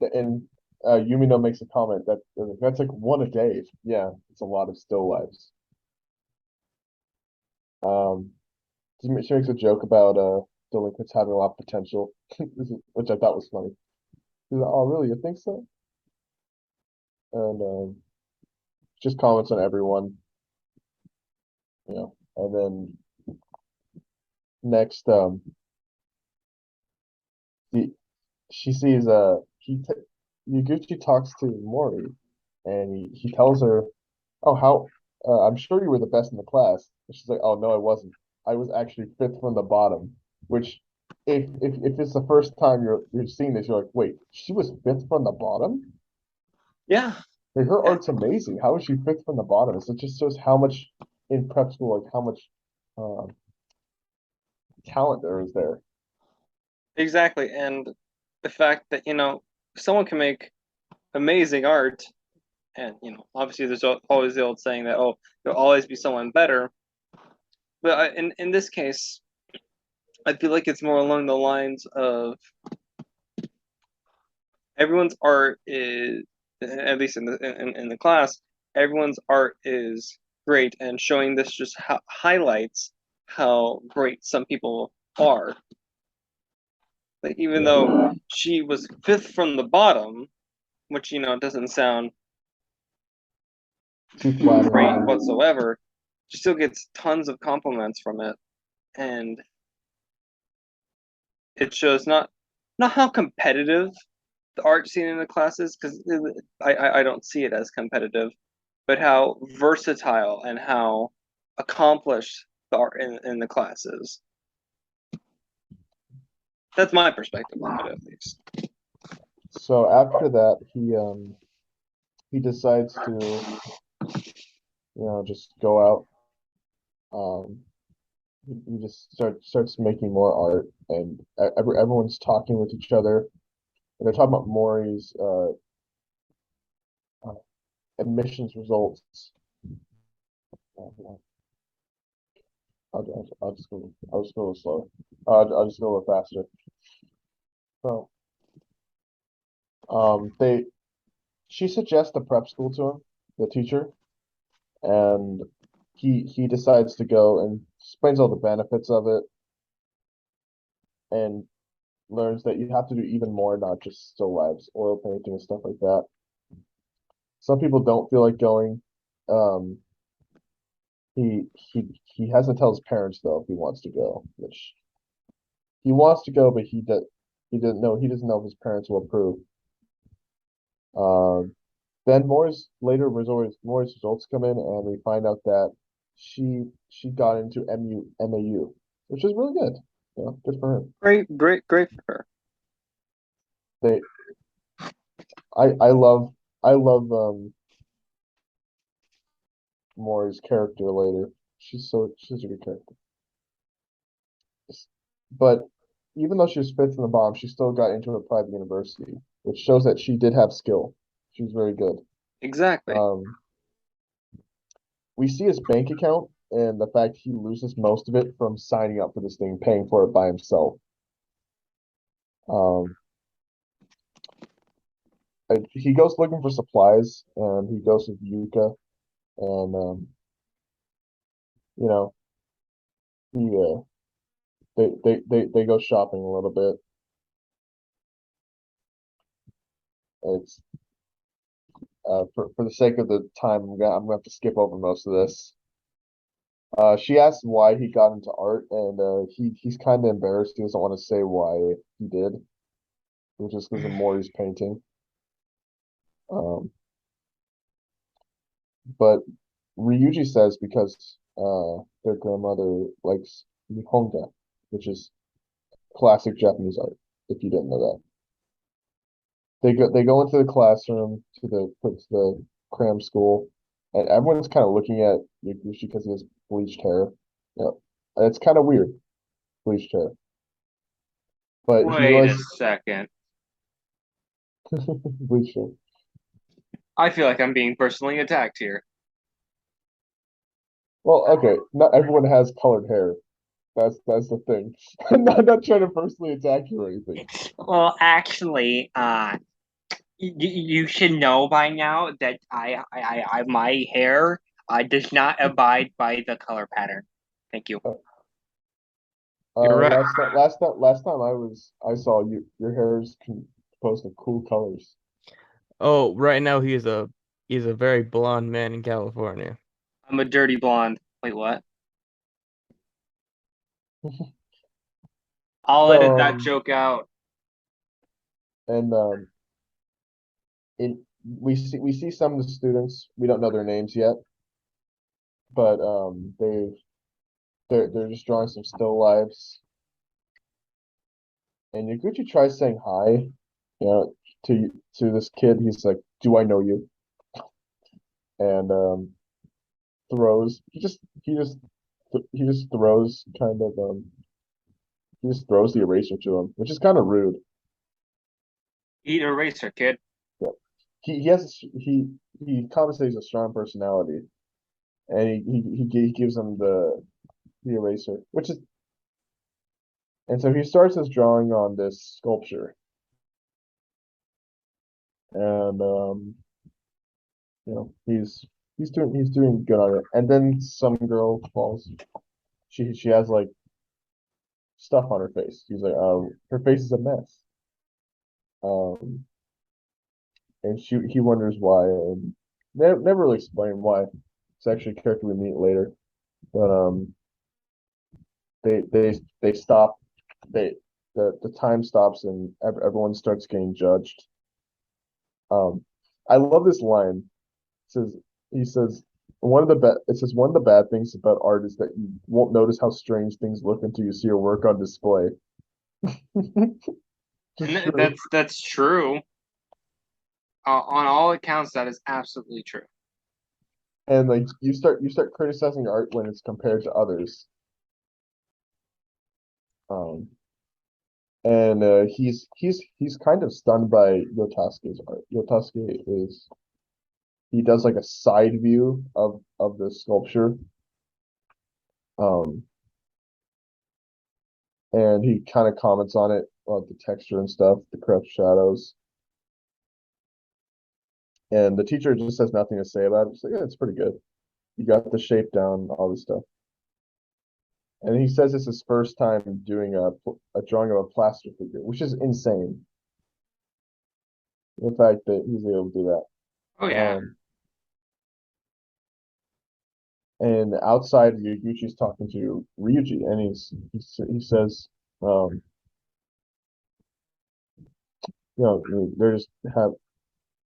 And Yumino makes a comment that that's like one a day. Yeah, it's a lot of still lives. Um, she makes a joke about delinquents having a lot of potential, which I thought was funny. She's like, "Oh, really? You think so?" And just comments on everyone, you know. And then next, the she sees Yaguchi talks to Mori, and he tells her, "Oh, how I'm sure you were the best in the class." And she's like, "Oh no, I wasn't. I was actually fifth from the bottom." Which, if it's the first time you're seeing this, you're like, "Wait, she was fifth from the bottom? Yeah. Like, her Yeah. art's amazing. How is she fifth from the bottom?" So it just shows how much in prep school, like how much um, talent there is there. Exactly. And the fact that, you know, someone can make amazing art, and, you know, obviously there's always the old saying that, oh, there'll always be someone better. But in this case, I feel like it's more along the lines of everyone's art is, at least in the class, everyone's art is great, and showing this just highlights how great some people are. Like even though she was fifth from the bottom, which doesn't sound Too flattering. great whatsoever, she still gets tons of compliments from it, and it shows not how competitive the art scene in the classes, because I don't see it as competitive, but how versatile and how accomplished the art in the classes. That's my perspective on it, at least. So after that, he decides to, just go out. He just starts making more art, and everyone's talking with each other, and they're talking about Maury's admissions results. I'll just go. I'll just go a little slower. I'll just go a little faster. So, she suggests a prep school to him, the teacher, and he decides to go and explains all the benefits of it, and learns that you have to do even more, not just still lives, oil painting and stuff like that. Some people don't feel like going. Um, he has to tell his parents though if he wants to go, which he wants to go, but he doesn't know if his parents will approve. Um, then Moore's results come in, and we find out that she got into MAU, which is really good. Good for her. Great for her. They, I love Moore's character later. She's a good character. But even though she was fifth in the bomb, she still got into a private university, which shows that she did have skill. She was very good. Exactly. We see his bank account and the fact he loses most of it from signing up for this thing, paying for it by himself. He goes looking for supplies, and he goes with Yuka, and you know, he they go shopping a little bit. It's for the sake of the time, I'm gonna have to skip over most of this. She asks why he got into art, and he's kind of embarrassed. He doesn't want to say why he did, which is because of Mori's painting. But Ryuji says because their grandmother likes Nihonga, which is classic Japanese art, if you didn't know that. They go into the classroom to the cram school, and everyone's kind of looking at Yakushi because he has bleached hair. Yeah, it's kind of weird, bleached hair. But he Wait a realizes second. bleached hair. I feel like I'm being personally attacked here. Well, okay, not everyone has colored hair. That's the thing. I'm not trying to personally attack you or anything. Well, actually, you should know by now that my hair does not abide by the color pattern. Thank you. You're right. Last time I saw you, your hair is composed of cool colors. Oh, right now he's a very blonde man in California. I'm a dirty blonde. Wait, what? I'll edit that joke out. And we see some of the students. We don't know their names yet, but they're just drawing some still lives. And Yaguchi tries saying hi, to this kid. He's like, "Do I know you?" And throws. He just throws kind of he just throws the eraser to him, which is kind of rude. Eat a eraser, kid. Yeah. He compensates a strong personality, and he gives him the eraser, which is, and so he starts his drawing on this sculpture, and he's he's doing good on it. And then some girl falls. She has like stuff on her face. She's like, her face is a mess. Um, and he wonders why, and never really explain why. It's actually a character we meet later, but they stop. They the time stops and everyone starts getting judged. I love this line. It says he says one of the bad things about art is that you won't notice how strange things look until you see your work on display. Just And true. that's true. On all accounts, that is absolutely true. And like you start criticizing art when it's compared to others. Um, and he's kind of stunned by Yotaske's art. Yotaske is he does like a side view of the sculpture. Um, and he kind of comments on it, about the texture and stuff, the correct shadows. And the teacher just has nothing to say about it. It's like, yeah, it's pretty good. You got the shape down, all this stuff. And he says it's his first time doing a drawing of a plaster figure, which is insane. The fact that he's able to do that. Oh yeah. And outside, Yuguchi's talking to Ryuji, and he says, um, they're just have.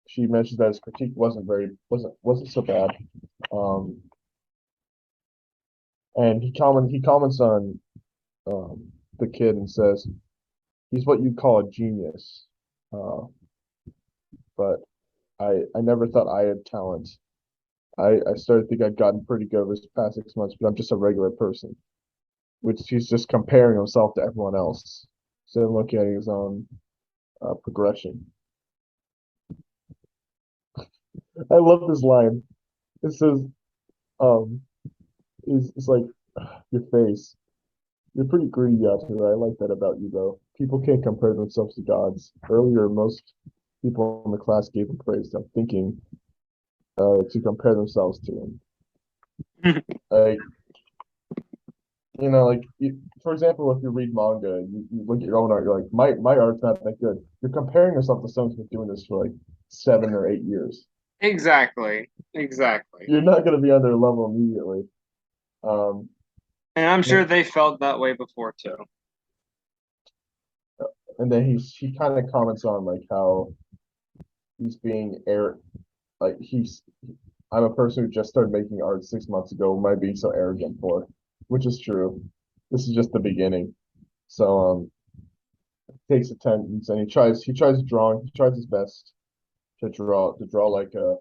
She mentions that his critique wasn't so bad. Um, and he comments on the kid and says he's what you'd call a genius, uh, but I never thought I had talent. I started to think I'd gotten pretty good over the past 6 months, but I'm just a regular person, which he's just comparing himself to everyone else instead of looking at his own progression. I love this line. It says, um, it's like your face. You're pretty greedy, Yatsura. I like that about you, though. People can't compare themselves to gods. Earlier, most people in the class gave him praise. I'm thinking to compare themselves to him. Like, for example, if you read manga, you look at your own art, you're like, my art's not that good. You're comparing yourself to someone who's been doing this for like 7 or 8 years. Exactly. Exactly. You're not going to be on their level immediately. Um, And I'm sure they felt that way before too. and then he kind of comments on like how he's being like I'm a person who just started making art 6 months ago. What am I being so arrogant for? Which is true. This is just the beginning. So takes attendance and he tries his best to draw like a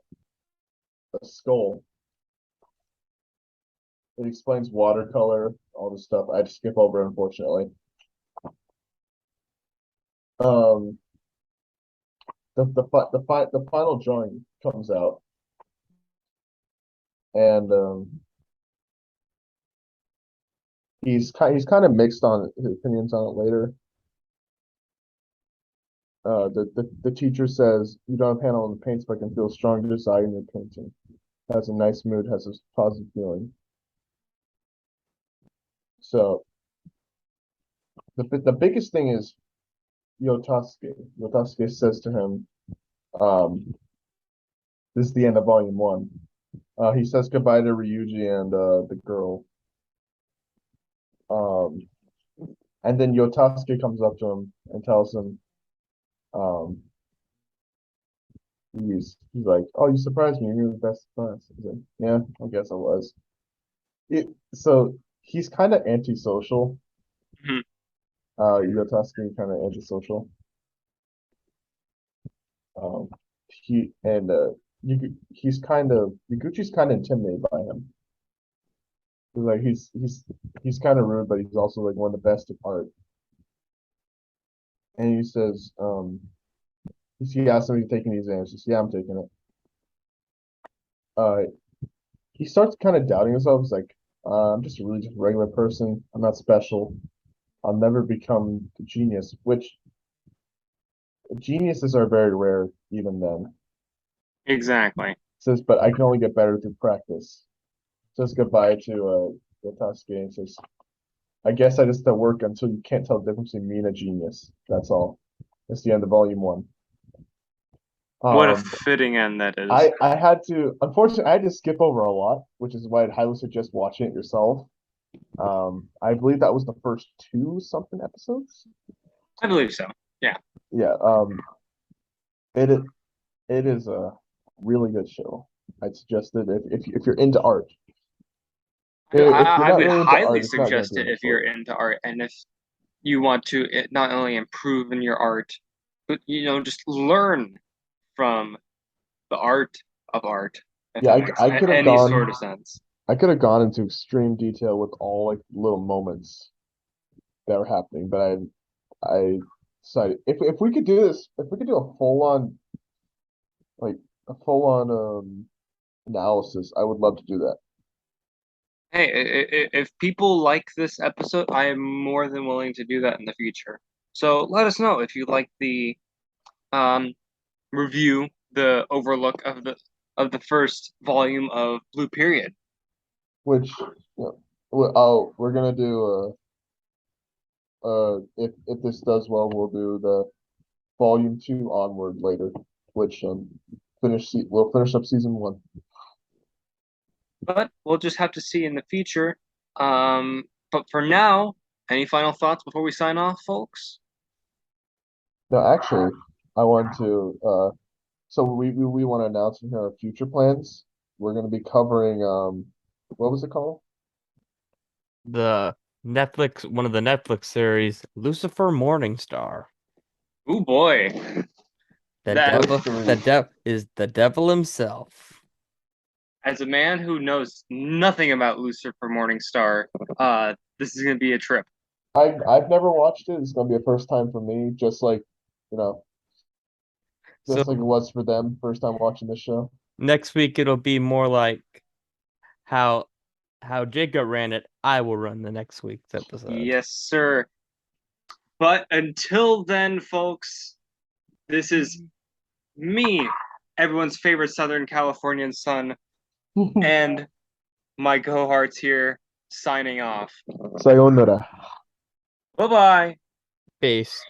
skull. It explains watercolor, all this stuff. I had to skip over unfortunately. Um the final drawing comes out and he's kind of mixed on his opinions on it later. The teacher says you don't have handle on the paints, but I can feel strong desire in your painting. Has a nice mood, has a positive feeling. So the biggest thing is Yotaske. Yotaske says to him, um, "This is the end of volume one." He says goodbye to Ryuji and the girl. Um, and then Yotaske comes up to him and tells him, um, he's like, "Oh, you surprised me. You're the best class." He's like, "Yeah, I guess I was." So he's kind of antisocial. Mhm. Yotasuke kind of antisocial. Um, he and he's kind of Yaguchi's kind of intimidated by him. Like he's kind of rude, but he's also like one of the best at art. And he says, he asks him if he's taking the exam. He says, "Yeah, I'm taking it." Uh, he starts kind of doubting himself. He's like, "I'm just really just a regular person. I'm not special. I'll never become a genius." Which geniuses are very rare even then. Exactly. says, but I can only get better through practice. Says goodbye to Yatasuke and says, I guess I just have to work until you can't tell the difference between me and a genius. That's all. That's the end of volume 1. What a fitting end that is. I had to, unfortunately, I had to skip over a lot, which is why I'd highly suggest watching it yourself. I believe that was the first 2 something episodes. I believe so. Yeah. It is a really good show. I'd suggest it if you're into art. If you're I not would really into highly art, it's not gonna suggest do it much if you're for you. into art and if you want to not only improve in your art, but just learn from the art of art, if Yeah, that makes I could have any gone sort of sense. I could have gone into extreme detail with all like little moments that were happening, but I decided if we could do this, if we could do a like a full on analysis, I would love to do that. Hey, if people like this episode, I am more than willing to do that in the future. So let us know if you like the um review, the overlook of the first volume of Blue Period. Which we're gonna do if this does well, we'll do the volume 2 onward later, which we'll finish up season 1. But we'll just have to see in the future. But for now, any final thoughts before we sign off, folks? No, actually, I want to so we want to announce in here our future plans. We're going to be covering what was it called? The one of the Netflix series, Lucifer Morningstar. Oh boy, The that devil is the devil himself. as a man who knows nothing about Lucifer Morningstar, this is gonna be a trip. I've never watched it. It's going to be a first time for me, just like you know, So just like it was for them, first time watching this show. next week it'll be more like how Jacob ran it. I will run the next week's episode. Yes, sir. But until then, folks, this is me, everyone's favorite Southern Californian son, and my cohorts here signing off. Sayonara. Bye bye. Peace.